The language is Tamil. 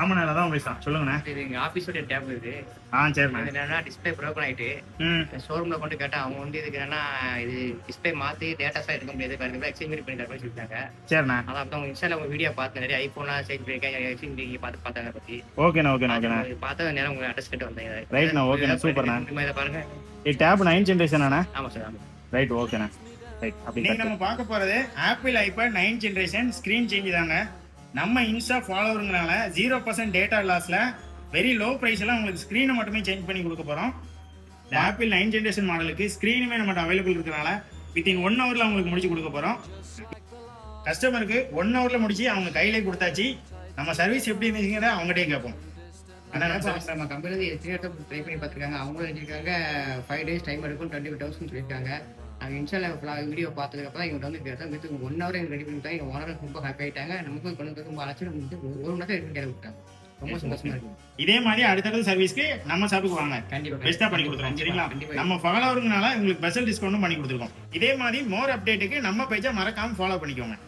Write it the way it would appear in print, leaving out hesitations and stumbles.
ஆமாண்ணா அதான் பேசலாம் சொல்லுங்கண்ணா. இது எங்க ஆஃபீஸோட டேப் இது. சரிண்ணா. இது என்னன்னா டிஸ்பிளே ப்ரோக்கன் ஆயிட்டு ஷோரூம்ல கொண்டு கேட்டா அவங்க வந்து இதுக்கு என்னன்னா இது டிஸ்பிளே மாத்தி டேட்டாஸா எடுக்க முடியாது, கண்டிப்பா எக்ஸ்சேஞ்ச் பண்ணி தர மாதிரி சொல்லிட்டாங்க. சரிண்ணா. அதான் அப்போ அவங்க இன்ஸ்டால உங்க வீடியோ பார்த்து நிறைய ஐபோன்லாம் சேஞ்ச் பண்ணிருக்காங்க, எக்ஸ்சேஞ்ச் பண்ணி பார்த்து பார்த்தாங்க பத்தி. ஓகேண்ணா ஓகேண்ணா. பார்த்தா நேரம் உங்க அட்ரஸ் கேட்டு வந்தேன். ரைட்ண்ணா ஓகேண்ணா சூப்பர்ண்ணா. இதை பாருங்க. இது டேப் 9 ஜெனரேஷன் அண்ணா. ஆமா சார் ஆமா. ரைட் ஓகேண்ணா. ரைட் அப்படி நம்ம பார்க்க போறது apple iPad 9 generation screen change தாங்க. நம்ம இன்ஸ்டா ஃபாலோவருங்கனால 0% டேட்டா லாஸ்ல வெரி லோ பிரைஸ்ல உங்களுக்கு ஸ்கிரீனை மட்டுமே சேஞ்ச் பண்ணி கொடுக்க போறோம். ஆப்பிள் 9 ஜெனரேஷன் மாடலுக்கு ஸ்கிரீனுமே நம்மகிட்ட அவைலபிள் இருக்கிறனால வித்தின் 1 ஹவர்ல உங்களுக்கு முடிச்சு கொடுக்க போறோம். கஸ்டமருக்கு 1 ஹவர்ல முடிச்சு அவங்க கையிலே கொடுத்தாச்சு. நம்ம சர்வீஸ் எப்படி இருந்துச்சுங்கிறத அவங்ககிட்டயே கேட்போம். நம்ம கம்பெனி ட்ரை பண்ணி பார்த்துருக்காங்க. அவங்களும் எழுதிருக்காங்க 5 days டைம் எடுக்கும், 20,000 சொல்லியிருக்காங்க. நாங்கள் இன்ஸ்டால வீடியோ பார்த்ததுக்கப்புறம் இவங்க வந்து வித்து 1 hour எங்களுக்கு ரெடி பண்ணிட்டாங்க. எங்கள் ஓனர் ரொம்ப ஹாப்பி ஆகிட்டாங்க. நமக்கும் கொண்டு ரொம்ப அழைச்சி வந்து 1 மணி நேரம் எடுத்து கேட்க விட்டாங்க. ரொம்ப சந்தோஷமா இருக்கு. இதே மாதிரி அடுத்தடுத்த சர்வீஸ்க்கு நம்ம ஷாப்புக்கு வாங்க, கண்டிப்பா பெஸ்டா பண்ணி கொடுத்துருவோம். சரிங்களா? நம்ம ஃபாலோவருங்கனால உங்களுக்கு ஸ்பெஷல் டிஸ்கவுண்டும் பண்ணி கொடுத்துருக்கோம். இதே மாதிரி மோர் அப்டேட்டுக்கு நம்ம பேஜை மறக்காம ஃபாலோ பண்ணிக்கோங்க.